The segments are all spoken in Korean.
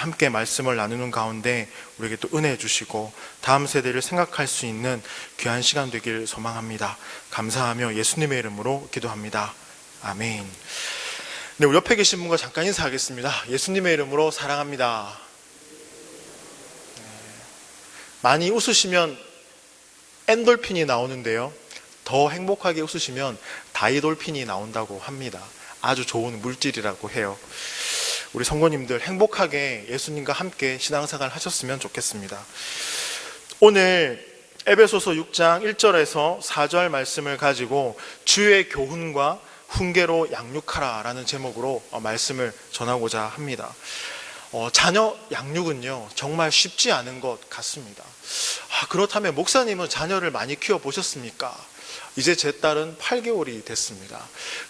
함께 말씀을 나누는 가운데 우리에게 또 은혜 주시고 다음 세대를 생각할 수 있는 귀한 시간 되길 소망합니다. 감사하며 예수님의 이름으로 기도합니다. 아멘. 네, 우리 옆에 계신 분과 잠깐 인사하겠습니다. 예수님의 이름으로 사랑합니다. 많이 웃으시면 엔돌핀이 나오는데요, 더 행복하게 웃으시면 다이돌핀이 나온다고 합니다. 아주 좋은 물질이라고 해요. 우리 성도님들 행복하게 예수님과 함께 신앙생활 하셨으면 좋겠습니다. 오늘 에베소서 6장 1절에서 4절 말씀을 가지고 주의 교훈과 훈계로 양육하라 라는 제목으로 말씀을 전하고자 합니다. 자녀 양육은요 정말 쉽지 않은 것 같습니다. 그렇다면 목사님은 자녀를 많이 키워보셨습니까? 이제 제 딸은 8개월이 됐습니다.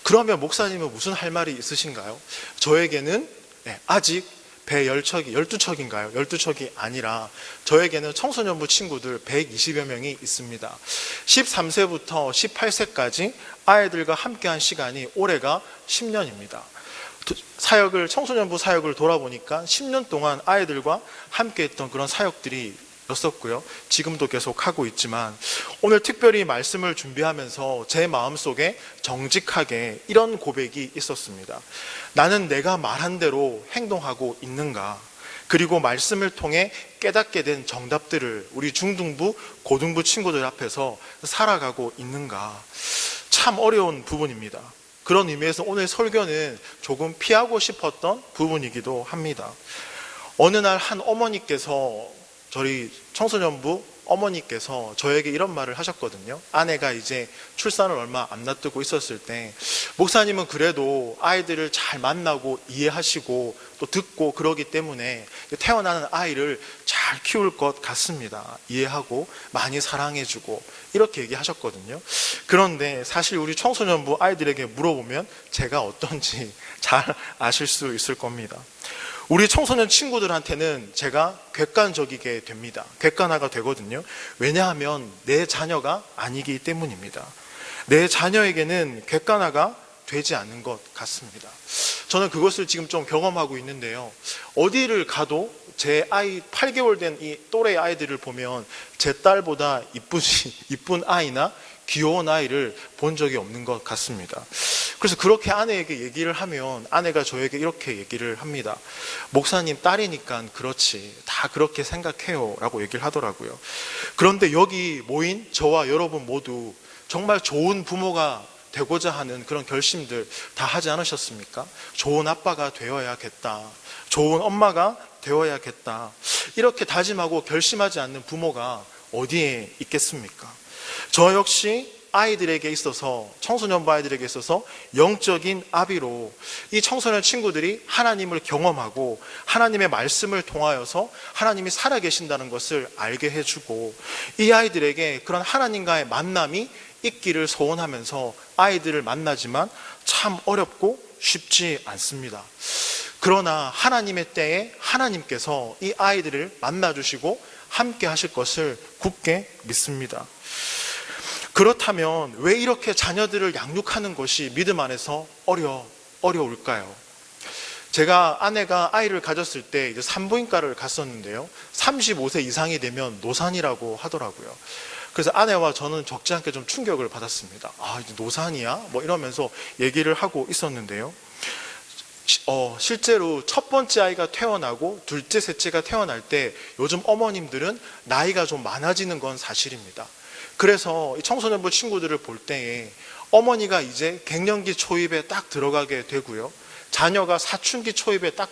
그러면 목사님은 무슨 할 말이 있으신가요? 저에게는 아직 배 10척이, 12척인가요? 12척이 아니라 저에게는 청소년부 친구들 120여 명이 있습니다. 13세부터 18세까지 아이들과 함께한 시간이 올해가 10년입니다. 청소년부 사역을 돌아보니까 10년 동안 아이들과 함께했던 그런 사역들이 였었고요. 지금도 계속 하고 있지만 오늘 특별히 말씀을 준비하면서 제 마음속에 정직하게 이런 고백이 있었습니다. 나는 내가 말한 대로 행동하고 있는가? 그리고 말씀을 통해 깨닫게 된 정답들을 우리 중등부, 고등부 친구들 앞에서 살아가고 있는가? 참 어려운 부분입니다. 그런 의미에서 오늘 설교는 조금 피하고 싶었던 부분이기도 합니다. 어느 날 한 어머니께서 저희 청소년부 어머니께서 저에게 이런 말을 하셨거든요. 아내가 이제 출산을 얼마 안 놔두고 있었을 때 목사님은 그래도 아이들을 잘 만나고 이해하시고 또 듣고 그러기 때문에 태어나는 아이를 잘 키울 것 같습니다. 이해하고 많이 사랑해주고 이렇게 얘기하셨거든요. 그런데 사실 우리 청소년부 아이들에게 물어보면 제가 어떤지 잘 아실 수 있을 겁니다. 우리 청소년 친구들한테는 제가 객관적이게 됩니다. 객관화가 되거든요. 왜냐하면 내 자녀가 아니기 때문입니다. 내 자녀에게는 객관화가 되지 않는 것 같습니다. 저는 그것을 지금 좀 경험하고 있는데요. 어디를 가도 제 아이 8개월 된 이 또래 아이들을 보면 제 딸보다 이쁜 아이나 귀여운 아이를 본 적이 없는 것 같습니다. 그래서 그렇게 아내에게 얘기를 하면 아내가 저에게 이렇게 얘기를 합니다. 목사님 딸이니까 그렇지, 다 그렇게 생각해요 라고 얘기를 하더라고요. 그런데 여기 모인 저와 여러분 모두 정말 좋은 부모가 되고자 하는 그런 결심들 다 하지 않으셨습니까? 좋은 아빠가 되어야겠다, 좋은 엄마가 되어야겠다, 이렇게 다짐하고 결심하지 않는 부모가 어디에 있겠습니까? 저 역시 아이들에게 있어서, 청소년부 아이들에게 있어서 영적인 아비로 이 청소년 친구들이 하나님을 경험하고 하나님의 말씀을 통하여서 하나님이 살아계신다는 것을 알게 해주고 이 아이들에게 그런 하나님과의 만남이 있기를 소원하면서 아이들을 만나지만 참 어렵고 쉽지 않습니다. 그러나 하나님의 때에 하나님께서 이 아이들을 만나주시고 함께 하실 것을 굳게 믿습니다. 그렇다면 왜 이렇게 자녀들을 양육하는 것이 믿음 안에서 어려울까요? 제가 아내가 아이를 가졌을 때 이제 산부인과를 갔었는데요. 35세 이상이 되면 노산이라고 하더라고요. 그래서 아내와 저는 적지 않게 좀 충격을 받았습니다. 이제 노산이야? 이러면서 얘기를 하고 있었는데요. 실제로 첫 번째 아이가 태어나고 둘째, 셋째가 태어날 때 요즘 어머님들은 나이가 좀 많아지는 건 사실입니다. 그래서 청소년부 친구들을 볼 때에 어머니가 이제 갱년기 초입에 딱 들어가게 되고요, 자녀가 사춘기 초입에 딱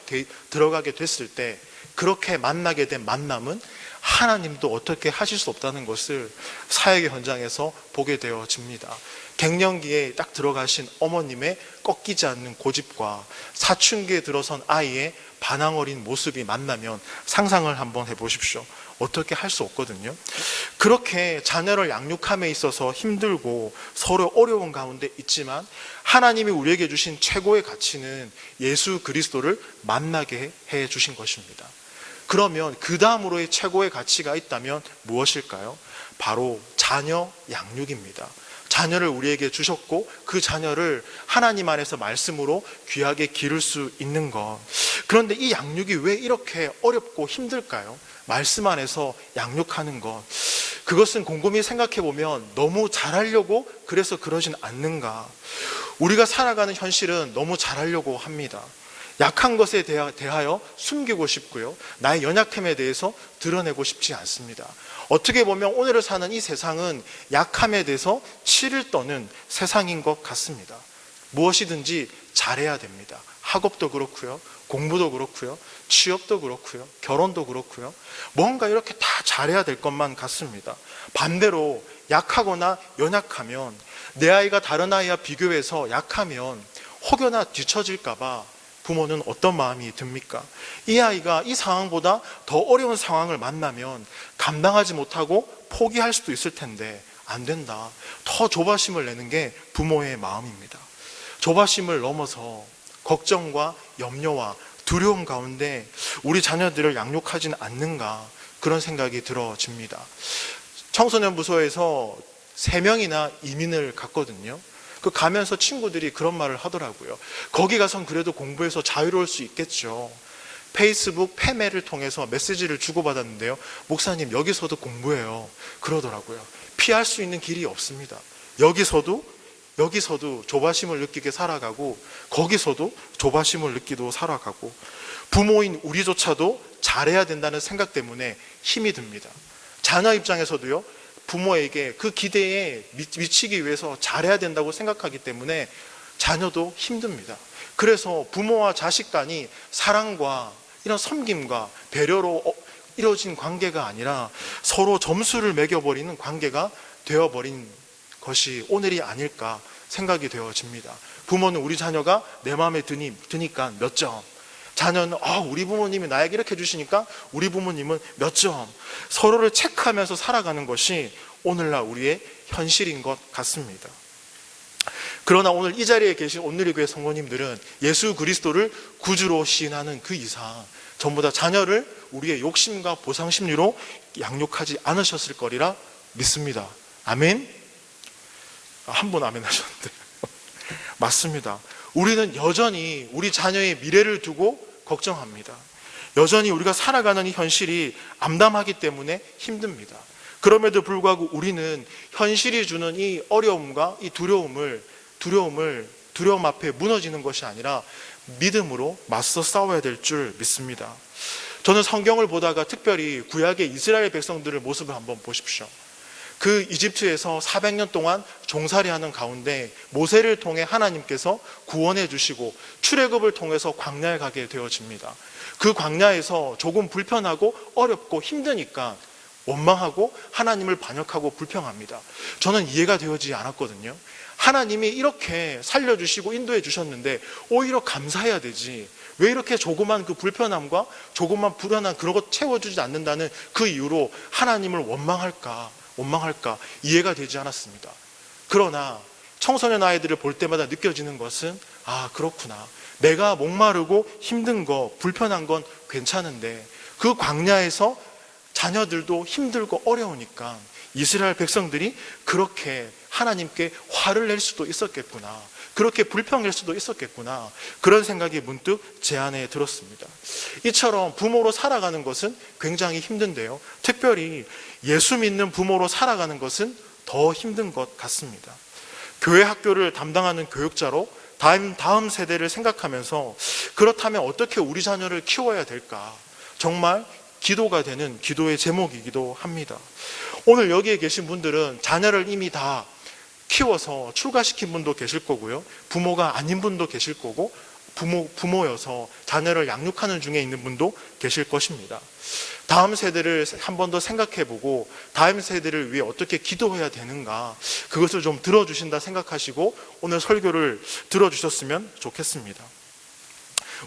들어가게 됐을 때 그렇게 만나게 된 만남은 하나님도 어떻게 하실 수 없다는 것을 사역의 현장에서 보게 되어집니다. 갱년기에 딱 들어가신 어머님의 꺾이지 않는 고집과 사춘기에 들어선 아이의 반항어린 모습이 만나면 상상을 한번 해보십시오. 어떻게 할 수 없거든요. 그렇게 자녀를 양육함에 있어서 힘들고 서로 어려운 가운데 있지만 하나님이 우리에게 주신 최고의 가치는 예수 그리스도를 만나게 해 주신 것입니다. 그러면 그 다음으로의 최고의 가치가 있다면 무엇일까요? 바로 자녀 양육입니다. 자녀를 우리에게 주셨고 그 자녀를 하나님 안에서 말씀으로 귀하게 기를 수 있는 것. 그런데 이 양육이 왜 이렇게 어렵고 힘들까요? 말씀 안에서 양육하는 것. 그것은 곰곰이 생각해 보면 너무 잘하려고 그래서 그러진 않는가. 우리가 살아가는 현실은 너무 잘하려고 합니다. 약한 것에 대하여 숨기고 싶고요. 나의 연약함에 대해서 드러내고 싶지 않습니다. 어떻게 보면 오늘을 사는 이 세상은 약함에 대해서 치를 떠는 세상인 것 같습니다. 무엇이든지 잘해야 됩니다. 학업도 그렇고요. 공부도 그렇고요. 취업도 그렇고요. 결혼도 그렇고요. 뭔가 이렇게 다 잘해야 될 것만 같습니다. 반대로 약하거나 연약하면 내 아이가 다른 아이와 비교해서 약하면 혹여나 뒤처질까 봐 부모는 어떤 마음이 듭니까? 이 아이가 이 상황보다 더 어려운 상황을 만나면 감당하지 못하고 포기할 수도 있을 텐데 안 된다. 더 조바심을 내는 게 부모의 마음입니다. 조바심을 넘어서 걱정과 염려와 두려움 가운데 우리 자녀들을 양육하지는 않는가, 그런 생각이 들어집니다. 청소년 부서에서 3명이나 이민을 갔거든요. 그 가면서 친구들이 그런 말을 하더라고요. 거기 가선 그래도 공부해서 자유로울 수 있겠죠. 페이스북 패매를 통해서 메시지를 주고받았는데요. 목사님, 여기서도 공부해요. 그러더라고요. 피할 수 있는 길이 없습니다. 여기서도 조바심을 느끼게 살아가고 거기서도 조바심을 느끼고 살아가고 부모인 우리조차도 잘해야 된다는 생각 때문에 힘이 듭니다. 자녀 입장에서도요. 부모에게 그 기대에 미치기 위해서 잘해야 된다고 생각하기 때문에 자녀도 힘듭니다. 그래서 부모와 자식 간이 사랑과 이런 섬김과 배려로 이루어진 관계가 아니라 서로 점수를 매겨버리는 관계가 되어버린 것이 오늘이 아닐까 생각이 되어집니다. 부모는 우리 자녀가 내 마음에 드니까 몇 점, 자녀는 우리 부모님이 나에게 이렇게 해주시니까 우리 부모님은 몇 점, 서로를 체크하면서 살아가는 것이 오늘날 우리의 현실인 것 같습니다. 그러나 오늘 이 자리에 계신 온누리교회 성도님들은 예수 그리스도를 구주로 시인하는 그 이상 전부 다 자녀를 우리의 욕심과 보상 심리로 양육하지 않으셨을 거리라 믿습니다. 아멘? 한 분 아멘 하셨는데 맞습니다. 우리는 여전히 우리 자녀의 미래를 두고 걱정합니다. 여전히 우리가 살아가는 이 현실이 암담하기 때문에 힘듭니다. 그럼에도 불구하고 우리는 현실이 주는 이 어려움과 이 두려움 앞에 무너지는 것이 아니라 믿음으로 맞서 싸워야 될 줄 믿습니다. 저는 성경을 보다가 특별히 구약의 이스라엘 백성들의 모습을 한번 보십시오. 그 이집트에서 400년 동안 종살이하는 가운데 모세를 통해 하나님께서 구원해 주시고 출애굽을 통해서 광야에 가게 되어집니다. 그 광야에서 조금 불편하고 어렵고 힘드니까 원망하고 하나님을 반역하고 불평합니다. 저는 이해가 되어지지 않았거든요. 하나님이 이렇게 살려주시고 인도해 주셨는데 오히려 감사해야 되지, 왜 이렇게 조그만 그 불편함과 조그만 불안한 그런 것 채워주지 않는다는 그 이유로 하나님을 원망할까 이해가 되지 않았습니다. 그러나 청소년 아이들을 볼 때마다 느껴지는 것은 그렇구나, 내가 목마르고 힘든 거 불편한 건 괜찮은데 그 광야에서 자녀들도 힘들고 어려우니까 이스라엘 백성들이 그렇게 하나님께 화를 낼 수도 있었겠구나, 그렇게 불평할 수도 있었겠구나, 그런 생각이 문득 제 안에 들었습니다. 이처럼 부모로 살아가는 것은 굉장히 힘든데요, 특별히 예수 믿는 부모로 살아가는 것은 더 힘든 것 같습니다. 교회 학교를 담당하는 교육자로 다음 세대를 생각하면서 그렇다면 어떻게 우리 자녀를 키워야 될까, 정말 기도가 되는 기도의 제목이기도 합니다. 오늘 여기에 계신 분들은 자녀를 이미 다 키워서 출가시킨 분도 계실 거고요, 부모가 아닌 분도 계실 거고, 부모여서 자녀를 양육하는 중에 있는 분도 계실 것입니다. 다음 세대를 한 번 더 생각해보고 다음 세대를 위해 어떻게 기도해야 되는가, 그것을 좀 들어주신다 생각하시고 오늘 설교를 들어주셨으면 좋겠습니다.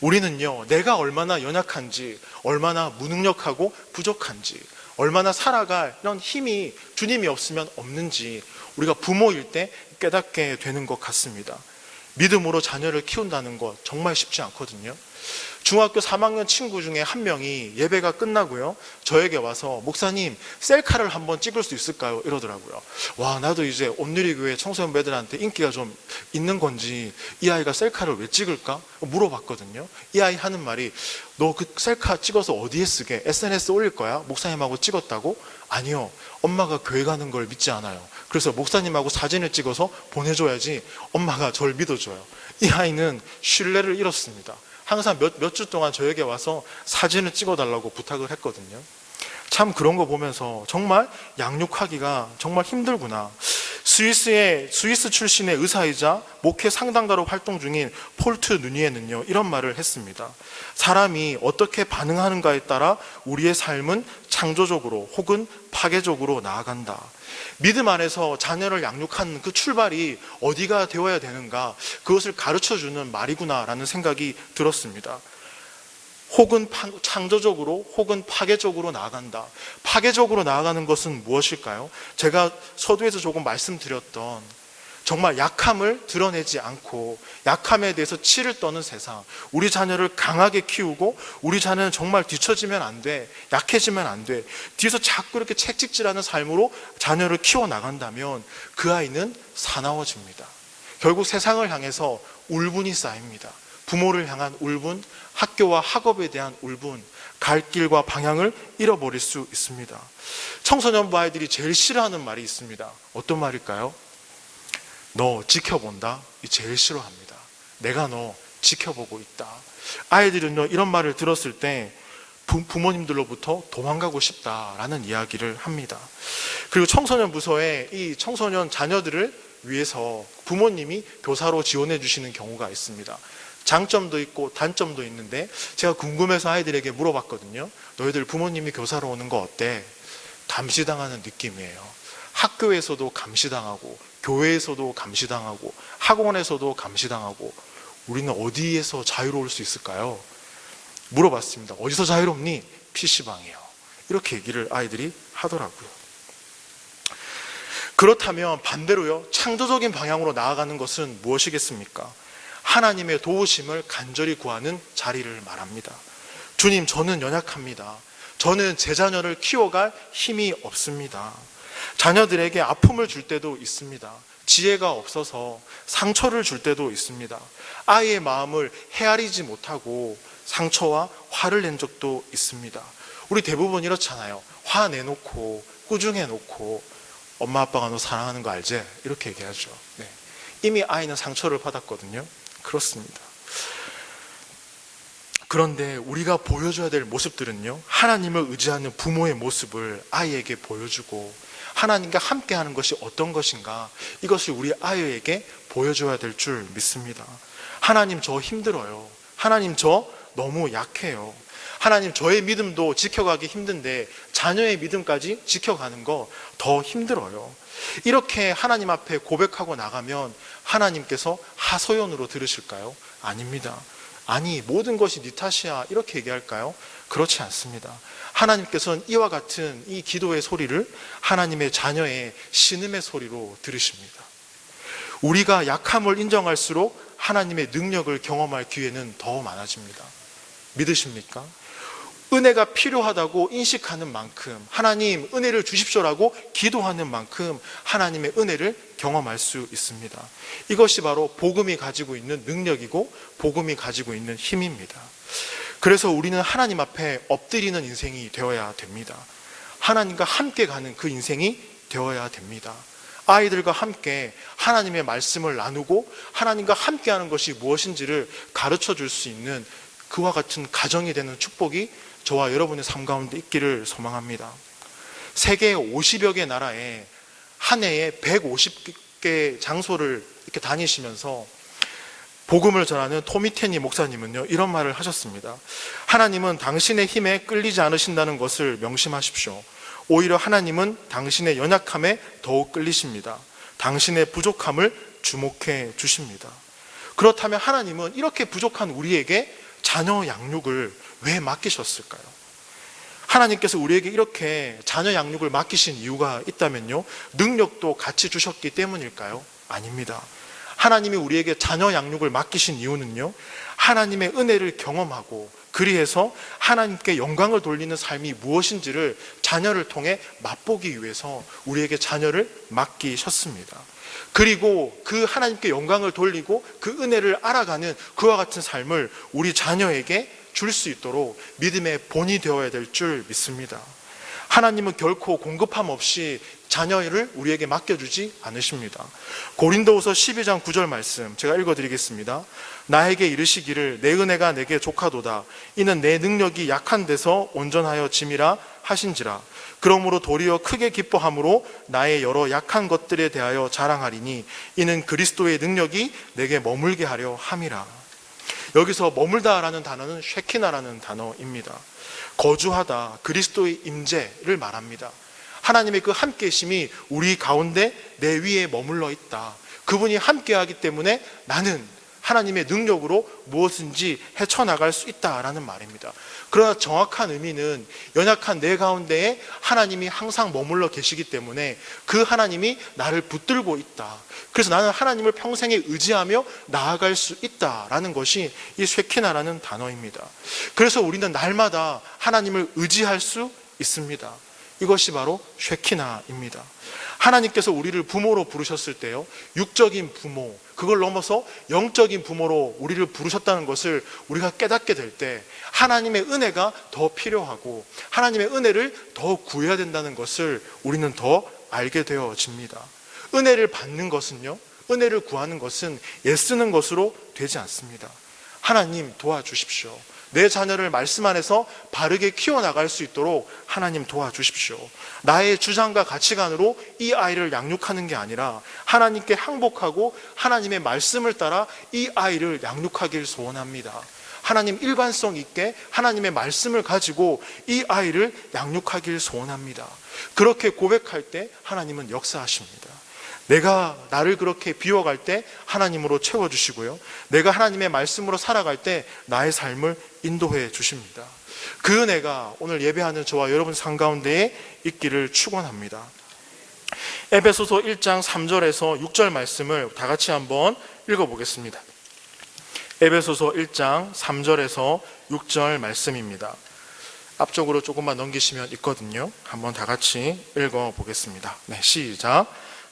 우리는요, 내가 얼마나 연약한지, 얼마나 무능력하고 부족한지, 얼마나 살아갈 이런 힘이 주님이 없으면 없는지 우리가 부모일 때 깨닫게 되는 것 같습니다. 믿음으로 자녀를 키운다는 것 정말 쉽지 않거든요. 중학교 3학년 친구 중에 한 명이 예배가 끝나고요, 저에게 와서 목사님 셀카를 한번 찍을 수 있을까요? 이러더라고요. 와, 나도 이제 온누리교회 청소년배들한테 인기가 좀 있는 건지 이 아이가 셀카를 왜 찍을까? 물어봤거든요. 이 아이 하는 말이, 너 그 셀카 찍어서 어디에 쓰게? SNS 올릴 거야? 목사님하고 찍었다고? 아니요, 엄마가 교회 가는 걸 믿지 않아요. 그래서 목사님하고 사진을 찍어서 보내줘야지 엄마가 저를 믿어줘요. 이 아이는 신뢰를 잃었습니다. 항상 몇 주 동안 저에게 와서 사진을 찍어달라고 부탁을 했거든요. 참 그런 거 보면서 정말 양육하기가 정말 힘들구나. 스위스 출신의 의사이자 목회 상담가로 활동 중인 폴트 누니에는요, 이런 말을 했습니다. 사람이 어떻게 반응하는가에 따라 우리의 삶은 창조적으로 혹은 파괴적으로 나아간다. 믿음 안에서 자녀를 양육하는 그 출발이 어디가 되어야 되는가, 그것을 가르쳐주는 말이구나라는 생각이 들었습니다. 혹은 창조적으로 혹은 파괴적으로 나아간다. 파괴적으로 나아가는 것은 무엇일까요? 제가 서두에서 조금 말씀드렸던, 정말 약함을 드러내지 않고 약함에 대해서 치를 떠는 세상, 우리 자녀를 강하게 키우고 우리 자녀는 정말 뒤처지면 안 돼, 약해지면 안 돼, 뒤에서 자꾸 이렇게 채찍질하는 삶으로 자녀를 키워나간다면 그 아이는 사나워집니다. 결국 세상을 향해서 울분이 쌓입니다. 부모를 향한 울분, 학교와 학업에 대한 울분, 갈 길과 방향을 잃어버릴 수 있습니다. 청소년부 아이들이 제일 싫어하는 말이 있습니다. 어떤 말일까요? 너 지켜본다? 이 제일 싫어합니다. 내가 너 지켜보고 있다. 아이들은요, 이런 말을 들었을 때 부모님들로부터 도망가고 싶다라는 이야기를 합니다. 그리고 청소년 부서에 이 청소년 자녀들을 위해서 부모님이 교사로 지원해 주시는 경우가 있습니다. 장점도 있고 단점도 있는데, 제가 궁금해서 아이들에게 물어봤거든요. 너희들 부모님이 교사로 오는 거 어때? 감시당하는 느낌이에요. 학교에서도 감시당하고 교회에서도 감시당하고 학원에서도 감시당하고, 우리는 어디에서 자유로울 수 있을까요? 물어봤습니다. 어디서 자유롭니? PC방이요. 이렇게 얘기를 아이들이 하더라고요. 그렇다면 반대로요, 창조적인 방향으로 나아가는 것은 무엇이겠습니까? 하나님의 도우심을 간절히 구하는 자리를 말합니다. 주님, 저는 연약합니다. 저는 제 자녀를 키워갈 힘이 없습니다. 자녀들에게 아픔을 줄 때도 있습니다. 지혜가 없어서 상처를 줄 때도 있습니다. 아이의 마음을 헤아리지 못하고 상처와 화를 낸 적도 있습니다. 우리 대부분 이렇잖아요. 화 내놓고 꾸중해놓고 엄마 아빠가 너 사랑하는 거 알지? 이렇게 얘기하죠. 네. 이미 아이는 상처를 받았거든요. 그렇습니다. 그런데 우리가 보여줘야 될 모습들은요, 하나님을 의지하는 부모의 모습을 아이에게 보여주고 하나님과 함께하는 것이 어떤 것인가, 이것을 우리 아이에게 보여줘야 될 줄 믿습니다. 하나님, 저 힘들어요. 하나님, 저 너무 약해요. 하나님, 저의 믿음도 지켜가기 힘든데 자녀의 믿음까지 지켜가는 거 더 힘들어요. 이렇게 하나님 앞에 고백하고 나가면 하나님께서 하소연으로 들으실까요? 아닙니다. 아니, 모든 것이 네 탓이야, 이렇게 얘기할까요? 그렇지 않습니다. 하나님께서는 이와 같은 이 기도의 소리를 하나님의 자녀의 신음의 소리로 들으십니다. 우리가 약함을 인정할수록 하나님의 능력을 경험할 기회는 더 많아집니다. 믿으십니까? 은혜가 필요하다고 인식하는 만큼, 하나님 은혜를 주십시오라고 기도하는 만큼 하나님의 은혜를 경험할 수 있습니다. 이것이 바로 복음이 가지고 있는 능력이고 복음이 가지고 있는 힘입니다. 그래서 우리는 하나님 앞에 엎드리는 인생이 되어야 됩니다. 하나님과 함께 가는 그 인생이 되어야 됩니다. 아이들과 함께 하나님의 말씀을 나누고 하나님과 함께하는 것이 무엇인지를 가르쳐 줄 수 있는 그와 같은 가정이 되는 축복이 저와 여러분의 삶 가운데 있기를 소망합니다. 세계 50여 개 나라에 한 해에 150개 장소를 이렇게 다니시면서 복음을 전하는 토미 테니 목사님은요, 이런 말을 하셨습니다. 하나님은 당신의 힘에 끌리지 않으신다는 것을 명심하십시오. 오히려 하나님은 당신의 연약함에 더욱 끌리십니다. 당신의 부족함을 주목해 주십니다. 그렇다면 하나님은 이렇게 부족한 우리에게 자녀 양육을 왜 맡기셨을까요? 하나님께서 우리에게 이렇게 자녀 양육을 맡기신 이유가 있다면요, 능력도 같이 주셨기 때문일까요? 아닙니다. 하나님이 우리에게 자녀 양육을 맡기신 이유는요, 하나님의 은혜를 경험하고 그리해서 하나님께 영광을 돌리는 삶이 무엇인지를 자녀를 통해 맛보기 위해서 우리에게 자녀를 맡기셨습니다. 그리고 그 하나님께 영광을 돌리고 그 은혜를 알아가는 그와 같은 삶을 우리 자녀에게 줄 수 있도록 믿음의 본이 되어야 될 줄 믿습니다. 하나님은 결코 공급함 없이 자녀를 우리에게 맡겨주지 않으십니다. 고린도후서 12장 9절 말씀 제가 읽어드리겠습니다. 나에게 이르시기를 내 은혜가 내게 족하도다. 이는 내 능력이 약한 데서 온전하여 짐이라 하신지라. 그러므로 도리어 크게 기뻐함으로 나의 여러 약한 것들에 대하여 자랑하리니 이는 그리스도의 능력이 내게 머물게 하려 함이라. 여기서 머물다라는 단어는 쉐키나라는 단어입니다. 거주하다, 그리스도의 임재를 말합니다. 하나님의 그 함께심이 우리 가운데 내 위에 머물러 있다. 그분이 함께하기 때문에 나는 하나님의 능력으로 무엇인지 헤쳐나갈 수 있다라는 말입니다. 그러나 정확한 의미는 연약한 내 가운데에 하나님이 항상 머물러 계시기 때문에 그 하나님이 나를 붙들고 있다. 그래서 나는 하나님을 평생에 의지하며 나아갈 수 있다라는 것이 이 쉐키나라는 단어입니다. 그래서 우리는 날마다 하나님을 의지할 수 있습니다. 이것이 바로 쉐키나입니다. 하나님께서 우리를 부모로 부르셨을 때요, 육적인 부모, 그걸 넘어서 영적인 부모로 우리를 부르셨다는 것을 우리가 깨닫게 될 때 하나님의 은혜가 더 필요하고 하나님의 은혜를 더 구해야 된다는 것을 우리는 더 알게 되어집니다. 은혜를 받는 것은요, 은혜를 구하는 것은 애쓰는 것으로 되지 않습니다. 하나님 도와주십시오. 내 자녀를 말씀 안에서 바르게 키워나갈 수 있도록 하나님 도와주십시오. 나의 주장과 가치관으로 이 아이를 양육하는 게 아니라 하나님께 항복하고 하나님의 말씀을 따라 이 아이를 양육하길 소원합니다. 하나님 일관성 있게 하나님의 말씀을 가지고 이 아이를 양육하길 소원합니다. 그렇게 고백할 때 하나님은 역사하십니다. 내가 나를 그렇게 비워갈 때 하나님으로 채워주시고요, 내가 하나님의 말씀으로 살아갈 때 나의 삶을 인도해 주십니다. 그 은혜가 오늘 예배하는 저와 여러분 삶 가운데에 있기를 축원합니다. 에베소서 1장 3절에서 6절 말씀을 다 같이 한번 읽어보겠습니다. 에베소서 1장 3절에서 6절 말씀입니다. 앞쪽으로 조금만 넘기시면 있거든요. 한번 다 같이 읽어보겠습니다. 네, 시작.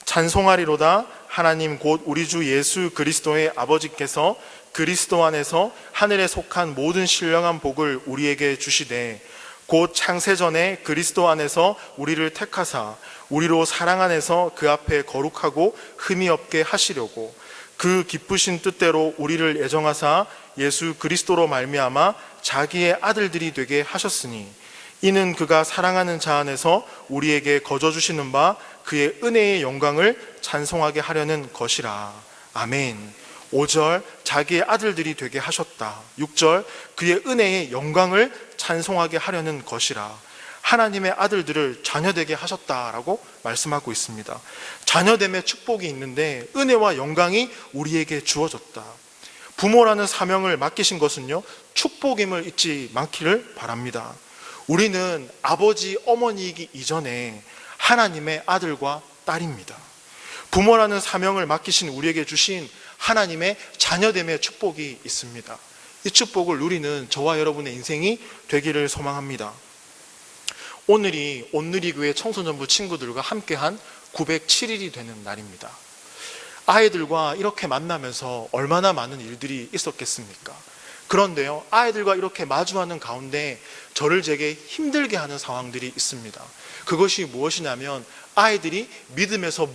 찬송하리로다. 하나님 곧 우리 주 예수 그리스도의 아버지께서 그리스도 안에서 하늘에 속한 모든 신령한 복을 우리에게 주시되 곧 창세전에 그리스도 안에서 우리를 택하사 우리로 사랑 안에서 그 앞에 거룩하고 흠이 없게 하시려고 그 기쁘신 뜻대로 우리를 애정하사 예수 그리스도로 말미암아 자기의 아들들이 되게 하셨으니 이는 그가 사랑하는 자 안에서 우리에게 거저주시는 바 그의 은혜의 영광을 찬송하게 하려는 것이라. 아멘. 5절 자기의 아들들이 되게 하셨다. 6절 그의 은혜의 영광을 찬송하게 하려는 것이라. 하나님의 아들들을 자녀되게 하셨다라고 말씀하고 있습니다. 자녀됨의 축복이 있는데 은혜와 영광이 우리에게 주어졌다. 부모라는 사명을 맡기신 것은요, 축복임을 잊지 않기를 바랍니다. 우리는 아버지, 어머니이기 이전에 하나님의 아들과 딸입니다. 부모라는 사명을 맡기신 우리에게 주신 하나님의 자녀됨의 축복이 있습니다. 이 축복을 누리는 저와 여러분의 인생이 되기를 소망합니다. 오늘이 온누리교회 청소년부 친구들과 함께한 907일이 되는 날입니다. 아이들과 이렇게 만나면서 얼마나 많은 일들이 있었겠습니까? 그런데요, 아이들과 이렇게 마주하는 가운데 저를 되게 힘들게 하는 상황들이 있습니다. 그것이 무엇이냐면 아이들이 믿음에서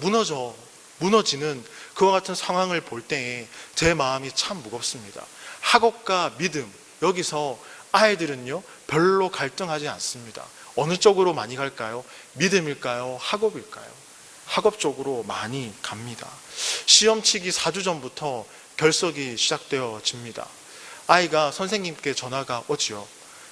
무너지는 그와 같은 상황을 볼 때에 제 마음이 참 무겁습니다. 학업과 믿음, 여기서 아이들은요 별로 갈등하지 않습니다. 어느 쪽으로 많이 갈까요? 믿음일까요? 학업일까요? 학업 쪽으로 많이 갑니다. 시험 치기 4주 전부터 결석이 시작되어집니다. 아이가 선생님께 전화가 오지요.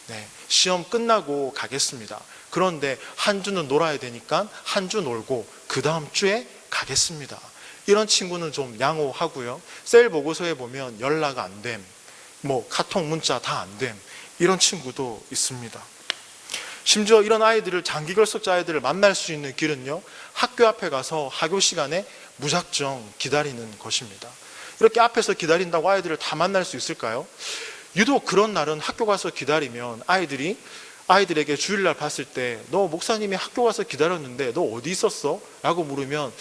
네, 시험 끝나고 가겠습니다. 그런데 한 주는 놀아야 되니까 한 주 놀고 그 다음 주에 가겠습니다. 이런 친구는 좀 양호하고요. 셀 보고서에 보면 연락 안 됨, 카톡 문자 다 안 됨, 이런 친구도 있습니다. 심지어 이런 아이들을, 장기 결석자 아이들을 만날 수 있는 길은요, 학교 앞에 가서 학교 시간에 무작정 기다리는 것입니다. 이렇게 앞에서 기다린다고 아이들을 다 만날 수 있을까요? 유독 그런 날은 학교 가서 기다리면 아이들에게 주일날 봤을 때 너 목사님이 학교 가서 기다렸는데 너 어디 있었어? 라고 물으면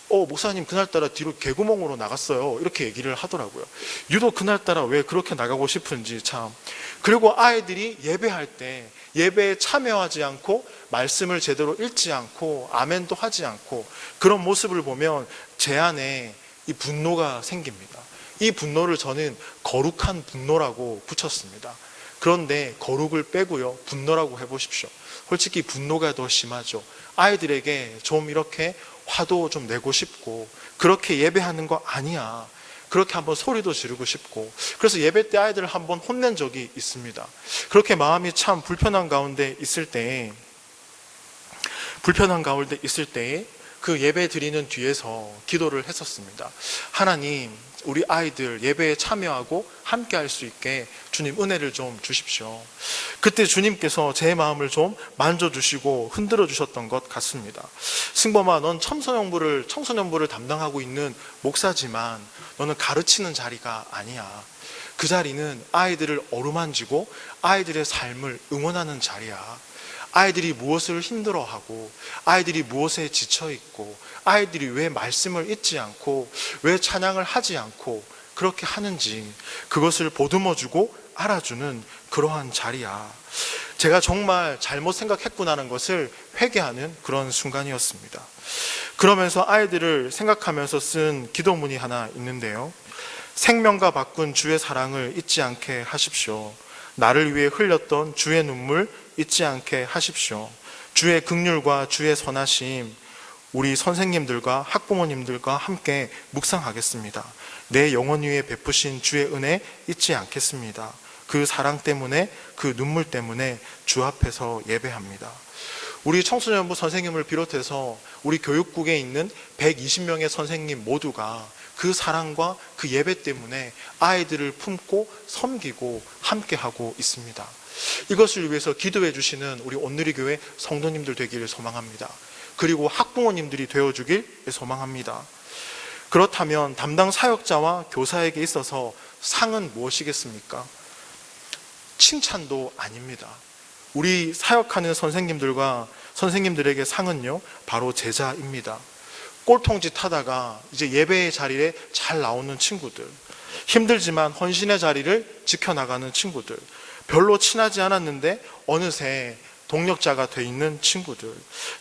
목사님 그날따라 뒤로 개구멍으로 나갔어요. 이렇게 얘기를 하더라고요. 유독 그날따라 왜 그렇게 나가고 싶은지 참. 그리고 아이들이 예배할 때 예배에 참여하지 않고 말씀을 제대로 읽지 않고 아멘도 하지 않고 그런 모습을 보면 제 안에 이 분노가 생깁니다. 이 분노를 저는 거룩한 분노라고 붙였습니다. 그런데 거룩을 빼고요, 분노라고 해보십시오. 솔직히 분노가 더 심하죠. 아이들에게 좀 이렇게 화도 좀 내고 싶고, 그렇게 예배하는 거 아니야, 그렇게 한번 소리도 지르고 싶고, 그래서 예배 때 아이들을 한번 혼낸 적이 있습니다. 그렇게 마음이 참 불편한 가운데 있을 때에 그 예배 드리는 뒤에서 기도를 했었습니다. 하나님, 우리 아이들 예배에 참여하고 함께 할 수 있게 주님 은혜를 좀 주십시오. 그때 주님께서 제 마음을 좀 만져주시고 흔들어 주셨던 것 같습니다. 승범아, 넌 청소년부를 담당하고 있는 목사지만 너는 가르치는 자리가 아니야. 그 자리는 아이들을 어루만지고 아이들의 삶을 응원하는 자리야. 아이들이 무엇을 힘들어하고, 아이들이 무엇에 지쳐있고, 아이들이 왜 말씀을 잊지 않고, 왜 찬양을 하지 않고 그렇게 하는지 그것을 보듬어주고 알아주는 그러한 자리야. 제가 정말 잘못 생각했구나는 것을 회개하는 그런 순간이었습니다. 그러면서 아이들을 생각하면서 쓴 기도문이 하나 있는데요. 생명과 바꾼 주의 사랑을 잊지 않게 하십시오. 나를 위해 흘렸던 주의 눈물 잊지 않게 하십시오. 주의 긍휼과 주의 선하심, 우리 선생님들과 학부모님들과 함께 묵상하겠습니다. 내 영혼 위에 베푸신 주의 은혜 잊지 않겠습니다. 그 사랑 때문에, 그 눈물 때문에 주 앞에서 예배합니다. 우리 청소년부 선생님을 비롯해서 우리 교육국에 있는 120명의 선생님 모두가 그 사랑과 그 예배 때문에 아이들을 품고 섬기고 함께하고 있습니다. 이것을 위해서 기도해 주시는 우리 온누리교회 성도님들 되기를 소망합니다. 그리고 학부모님들이 되어주길 소망합니다. 그렇다면 담당 사역자와 교사에게 있어서 상은 무엇이겠습니까? 칭찬도 아닙니다. 우리 사역하는 선생님들에게 상은요, 바로 제자입니다. 꼴통짓 하다가 이제 예배의 자리에 잘 나오는 친구들, 힘들지만 헌신의 자리를 지켜나가는 친구들, 별로 친하지 않았는데 어느새 동력자가 돼 있는 친구들,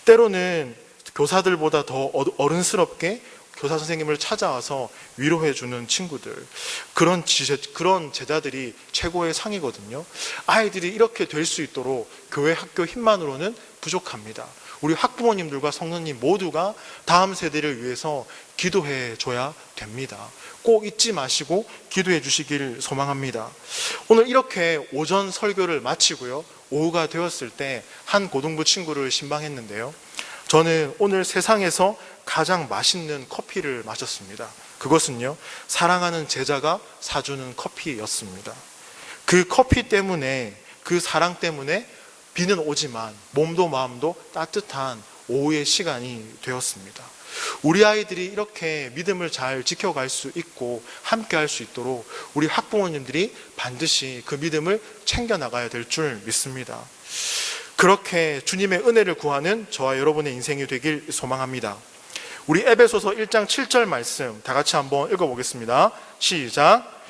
때로는 교사들보다 더 어른스럽게 교사 선생님을 찾아와서 위로해주는 친구들, 그런 제자들이 최고의 상이거든요. 아이들이 이렇게 될 수 있도록 교회 학교 힘만으로는 부족합니다. 우리 학부모님들과 성도님 모두가 다음 세대를 위해서 기도해 줘야 됩니다. 꼭 잊지 마시고 기도해 주시길 소망합니다. 오늘 이렇게 오전 설교를 마치고요, 오후가 되었을 때 한 고등부 친구를 신방했는데요, 저는 오늘 세상에서 가장 맛있는 커피를 마셨습니다. 그것은요, 사랑하는 제자가 사주는 커피였습니다. 그 커피 때문에, 그 사랑 때문에 비는 오지만 몸도 마음도 따뜻한 오후의 시간이 되었습니다. 우리 아이들이 이렇게 믿음을 잘 지켜갈 수 있고 함께 할 수 있도록 우리 학부모님들이 반드시 그 믿음을 챙겨나가야 될 줄 믿습니다. 그렇게 주님의 은혜를 구하는 저와 여러분의 인생이 되길 소망합니다. 우리 에베소서 1장 7절 말씀 다 같이 한번 읽어보겠습니다. 시작.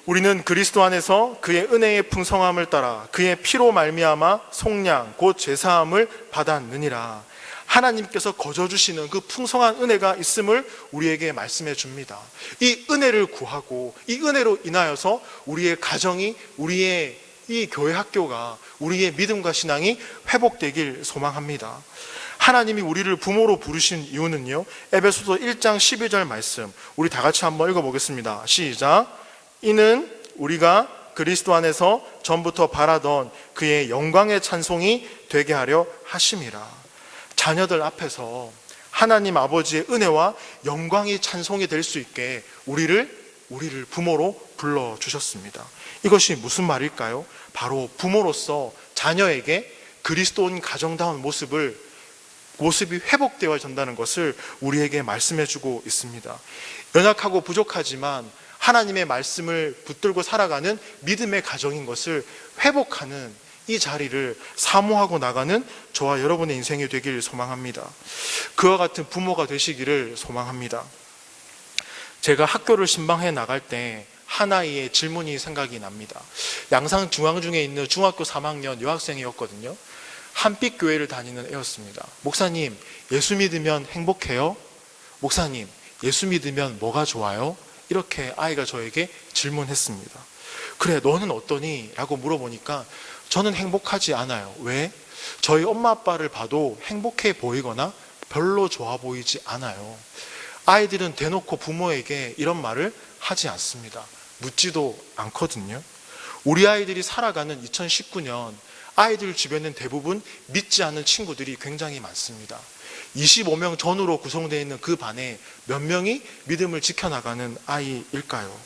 우리는 그리스도 안에서 그의 은혜의 풍성함을 따라 그의 피로 말미암아 속량 곧 제사함을 받았느니라. 하나님께서 거저주시는 그 풍성한 은혜가 있음을 우리에게 말씀해 줍니다. 이 은혜를 구하고 이 은혜로 인하여서 우리의 가정이, 우리의 이 교회 학교가, 우리의 믿음과 신앙이 회복되길 소망합니다. 하나님이 우리를 부모로 부르신 이유는요, 에베소서 1장 12절 말씀 우리 다 같이 한번 읽어보겠습니다. 시작. 이는 우리가 그리스도 안에서 전부터 바라던 그의 영광의 찬송이 되게 하려 하심이라. 자녀들 앞에서 하나님 아버지의 은혜와 영광이 찬송이 될 수 있게 우리를 부모로 불러주셨습니다. 이것이 무슨 말일까요? 바로 부모로서 자녀에게 그리스도인 가정다운 모습이 회복되어야 된다는 것을 우리에게 말씀해주고 있습니다. 연약하고 부족하지만 하나님의 말씀을 붙들고 살아가는 믿음의 가정인 것을 회복하는 이 자리를 사모하고 나가는 저와 여러분의 인생이 되기를 소망합니다. 그와 같은 부모가 되시기를 소망합니다. 제가 학교를 신방해 나갈 때 한 아이의 질문이 생각이 납니다. 양산 중앙중에 있는 중학교 3학년 여학생이었거든요. 한빛 교회를 다니는 애였습니다. 목사님, 예수 믿으면 행복해요? 목사님, 예수 믿으면 뭐가 좋아요? 이렇게 아이가 저에게 질문했습니다. 그래, 너는 어떠니? 라고 물어보니까 저는 행복하지 않아요. 왜? 저희 엄마 아빠를 봐도 행복해 보이거나 별로 좋아 보이지 않아요. 아이들은 대놓고 부모에게 이런 말을 하지 않습니다. 묻지도 않거든요. 우리 아이들이 살아가는 2019년, 아이들 주변엔 대부분 믿지 않는 친구들이 굉장히 많습니다. 25명 전후로 구성되어 있는 그 반에 몇 명이 믿음을 지켜나가는 아이일까요?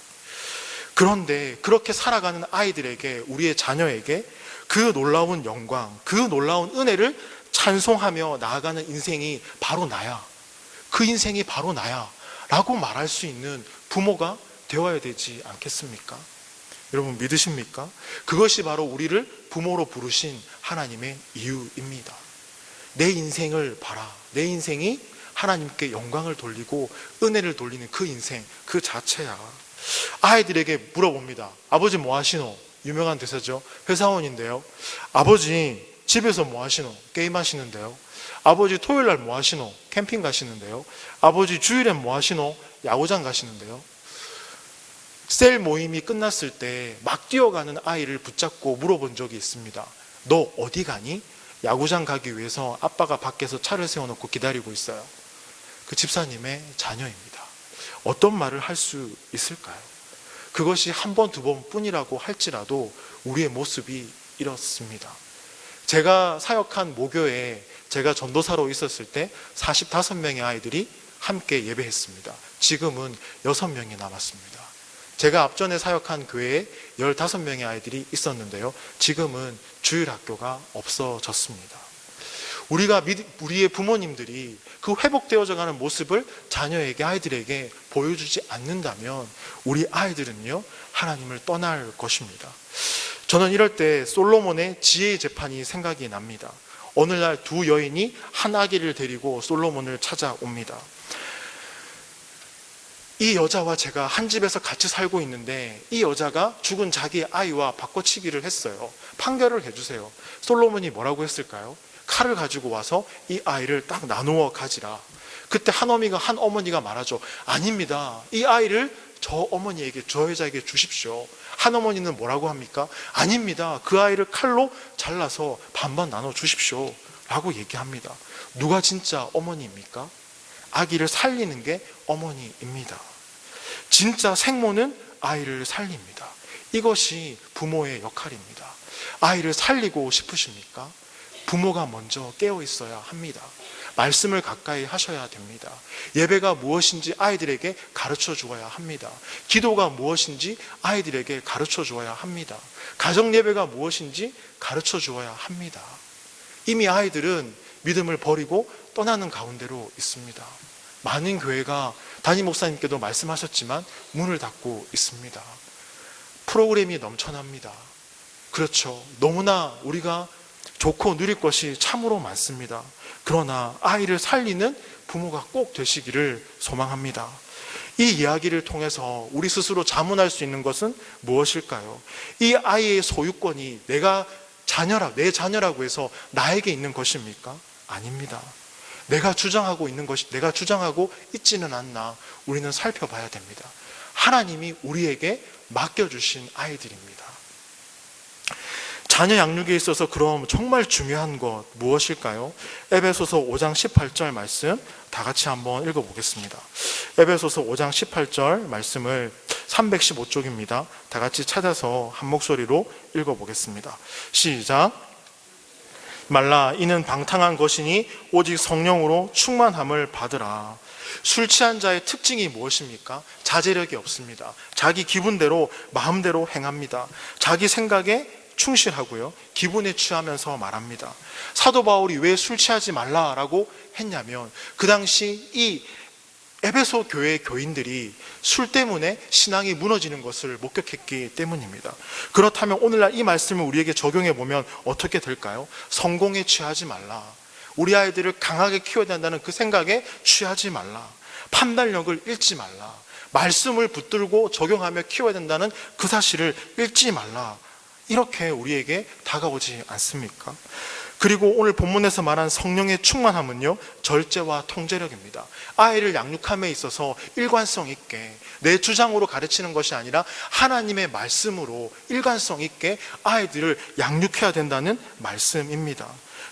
그런데 그렇게 살아가는 아이들에게, 우리의 자녀에게 그 놀라운 영광, 그 놀라운 은혜를 찬송하며 나아가는 인생이 바로 나야, 그 인생이 바로 나야 라고 말할 수 있는 부모가 되어야 되지 않겠습니까? 여러분 믿으십니까? 그것이 바로 우리를 부모로 부르신 하나님의 이유입니다. 내 인생을 봐라. 내 인생이 하나님께 영광을 돌리고 은혜를 돌리는 그 인생 그 자체야. 아이들에게 물어봅니다. 아버지 뭐 하시노? 유명한 대사죠. 회사원인데요. 아버지 집에서 뭐 하시노? 게임 하시는데요. 아버지 토요일날 뭐 하시노? 캠핑 가시는데요. 아버지 주일엔 뭐 하시노? 야구장 가시는데요. 셀 모임이 끝났을 때 막 뛰어가는 아이를 붙잡고 물어본 적이 있습니다. 너 어디 가니? 야구장 가기 위해서 아빠가 밖에서 차를 세워놓고 기다리고 있어요. 그 집사님의 자녀입니다. 어떤 말을 할 수 있을까요? 그것이 한 번, 두 번뿐이라고 할지라도 우리의 모습이 이렇습니다. 제가 사역한 모교에 제가 전도사로 있었을 때 45명의 아이들이 함께 예배했습니다. 지금은 6명이 남았습니다. 제가 앞전에 사역한 교회에 15명의 아이들이 있었는데요. 지금은 주일학교가 없어졌습니다. 우리의 부모님들이 그 회복되어져 가는 모습을 자녀에게, 아이들에게 보여주지 않는다면 우리 아이들은요, 하나님을 떠날 것입니다. 저는 이럴 때 솔로몬의 지혜의 재판이 생각이 납니다. 어느 날 두 여인이 한 아기를 데리고 솔로몬을 찾아옵니다. 이 여자와 제가 한 집에서 같이 살고 있는데 이 여자가 죽은 자기 아이와 바꿔치기를 했어요. 판결을 해주세요. 솔로몬이 뭐라고 했을까요? 칼을 가지고 와서 이 아이를 딱 나누어 가지라. 그때 한 어머니가 말하죠. 아닙니다. 이 아이를 저 어머니에게, 저 여자에게 주십시오. 한 어머니는 뭐라고 합니까? 아닙니다. 그 아이를 칼로 잘라서 반반 나눠 주십시오. 라고 얘기합니다. 누가 진짜 어머니입니까? 아기를 살리는 게 어머니입니다. 진짜 생모는 아이를 살립니다. 이것이 부모의 역할입니다. 아이를 살리고 싶으십니까? 부모가 먼저 깨어 있어야 합니다. 말씀을 가까이 하셔야 됩니다. 예배가 무엇인지 아이들에게 가르쳐 주어야 합니다. 기도가 무엇인지 아이들에게 가르쳐 주어야 합니다. 가정 예배가 무엇인지 가르쳐 주어야 합니다. 이미 아이들은 믿음을 버리고 떠나는 가운데로 있습니다. 많은 교회가 담임 목사님께도 말씀하셨지만 문을 닫고 있습니다. 프로그램이 넘쳐납니다. 그렇죠. 너무나 우리가 좋고 누릴 것이 참으로 많습니다. 그러나 아이를 살리는 부모가 꼭 되시기를 소망합니다. 이 이야기를 통해서 우리 스스로 자문할 수 있는 것은 무엇일까요? 이 아이의 소유권이 내 자녀라고 해서 나에게 있는 것입니까? 아닙니다. 내가 주장하고 있지는 않나 우리는 살펴봐야 됩니다. 하나님이 우리에게 맡겨주신 아이들입니다. 자녀 양육에 있어서 그럼 정말 중요한 것 무엇일까요? 에베소서 5장 18절 말씀 다 같이 한번 읽어보겠습니다. 에베소서 5장 18절 말씀을 315쪽입니다. 다 같이 찾아서 한 목소리로 읽어보겠습니다. 시작. 말라 이는 방탕한 것이니 오직 성령으로 충만함을 받으라. 술 취한 자의 특징이 무엇입니까? 자제력이 없습니다. 자기 기분대로 마음대로 행합니다. 자기 생각에 충실하고요, 기분에 취하면서 말합니다. 사도 바울이 왜 술 취하지 말라라고 했냐면 그 당시 이 에베소 교회 교인들이 술 때문에 신앙이 무너지는 것을 목격했기 때문입니다. 그렇다면 오늘날 이 말씀을 우리에게 적용해 보면 어떻게 될까요? 성공에 취하지 말라. 우리 아이들을 강하게 키워야 된다는 그 생각에 취하지 말라. 판단력을 잃지 말라. 말씀을 붙들고 적용하며 키워야 된다는 그 사실을 잃지 말라. 이렇게 우리에게 다가오지 않습니까? 그리고 오늘 본문에서 말한 성령의 충만함은요, 절제와 통제력입니다. 아이를 양육함에 있어서 일관성 있게 내 주장으로 가르치는 것이 아니라 하나님의 말씀으로 일관성 있게 아이들을 양육해야 된다는 말씀입니다.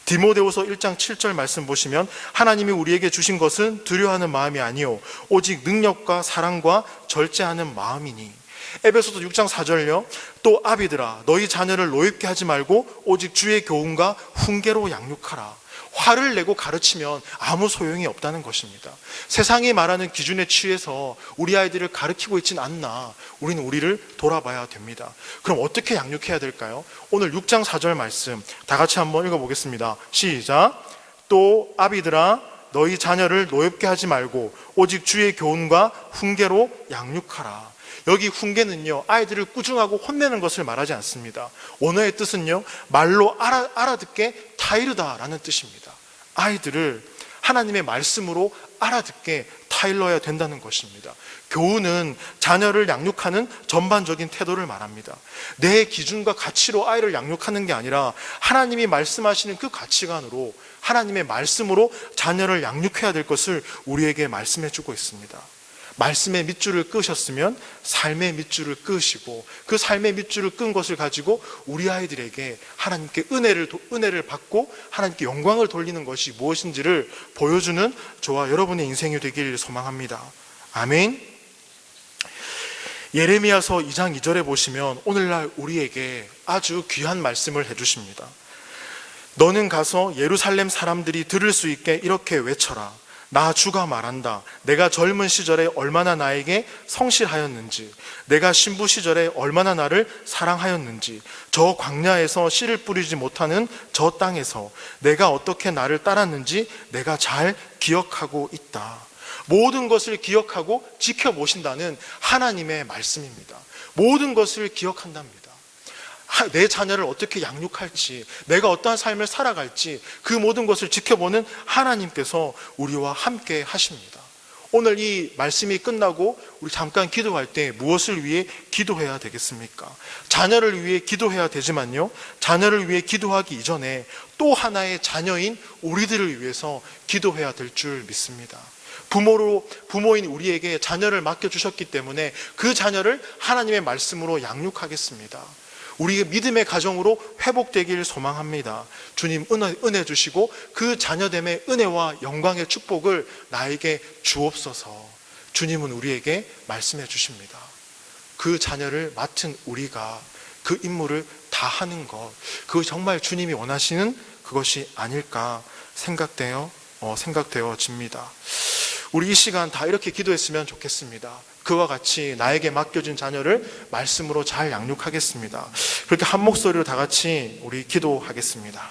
디모데후서 1장 7절 말씀 보시면 하나님이 우리에게 주신 것은 두려워하는 마음이 아니요 오직 능력과 사랑과 절제하는 마음이니. 에베소서 6장 4절요. 또 아비들아 너희 자녀를 노엽게 하지 말고 오직 주의 교훈과 훈계로 양육하라. 화를 내고 가르치면 아무 소용이 없다는 것입니다. 세상이 말하는 기준에 취해서 우리 아이들을 가르치고 있지는 않나, 우리는 우리를 돌아봐야 됩니다. 그럼 어떻게 양육해야 될까요? 오늘 6장 4절 말씀 다 같이 한번 읽어보겠습니다. 시작. 또 아비들아 너희 자녀를 노엽게 하지 말고 오직 주의 교훈과 훈계로 양육하라. 여기 훈계는요, 아이들을 꾸중하고 혼내는 것을 말하지 않습니다. 원어의 뜻은요, 말로 알아듣게 타이르다라는 뜻입니다. 아이들을 하나님의 말씀으로 알아듣게 타일러야 된다는 것입니다. 교훈은 자녀를 양육하는 전반적인 태도를 말합니다. 내 기준과 가치로 아이를 양육하는 게 아니라 하나님이 말씀하시는 그 가치관으로, 하나님의 말씀으로 자녀를 양육해야 될 것을 우리에게 말씀해 주고 있습니다. 말씀의 밑줄을 끄셨으면 삶의 밑줄을 끄시고 그 삶의 밑줄을 끈 것을 가지고 우리 아이들에게 하나님께 은혜를 받고 하나님께 영광을 돌리는 것이 무엇인지를 보여주는 저와 여러분의 인생이 되기를 소망합니다. 아멘. 예레미야서 2장 2절에 보시면 오늘날 우리에게 아주 귀한 말씀을 해주십니다. 너는 가서 예루살렘 사람들이 들을 수 있게 이렇게 외쳐라. 나 주가 말한다. 내가 젊은 시절에 얼마나 나에게 성실하였는지, 내가 신부 시절에 얼마나 나를 사랑하였는지, 저 광야에서 씨를 뿌리지 못하는 저 땅에서 내가 어떻게 나를 따랐는지 내가 잘 기억하고 있다. 모든 것을 기억하고 지켜보신다는 하나님의 말씀입니다. 모든 것을 기억한답니다. 내 자녀를 어떻게 양육할지, 내가 어떠한 삶을 살아갈지 그 모든 것을 지켜보는 하나님께서 우리와 함께 하십니다. 오늘 이 말씀이 끝나고 우리 잠깐 기도할 때 무엇을 위해 기도해야 되겠습니까? 자녀를 위해 기도해야 되지만요, 자녀를 위해 기도하기 이전에 또 하나의 자녀인 우리들을 위해서 기도해야 될 줄 믿습니다. 부모인 우리에게 자녀를 맡겨주셨기 때문에 그 자녀를 하나님의 말씀으로 양육하겠습니다. 우리의 믿음의 가정으로 회복되기를 소망합니다. 주님 은혜 주시고 그 자녀됨의 은혜와 영광의 축복을 나에게 주옵소서. 주님은 우리에게 말씀해 주십니다. 그 자녀를 맡은 우리가 그 임무를 다 하는 것, 그것이 정말 주님이 원하시는 그것이 아닐까 생각되어집니다. 우리 이 시간 다 이렇게 기도했으면 좋겠습니다. 그와 같이 나에게 맡겨진 자녀를 말씀으로 잘 양육하겠습니다. 그렇게 한 목소리로 다 같이 우리 기도하겠습니다.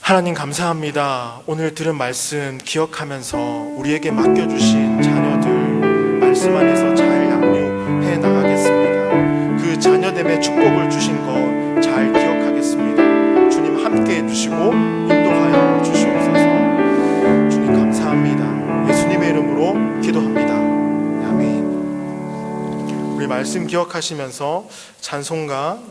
하나님 감사합니다. 오늘 들은 말씀 기억하면서 우리에게 맡겨주신 자녀들 말씀 안에서 잘 양육해 나가겠습니다. 그 자녀됨의 축복을 주신 것 잘 기억하겠습니다. 주님 함께 해주시고 인도하여 주시옵소서. 주님 감사합니다. 예수님의 이름으로 기도합니다. 아멘. 우리 말씀 기억하시면서 찬송가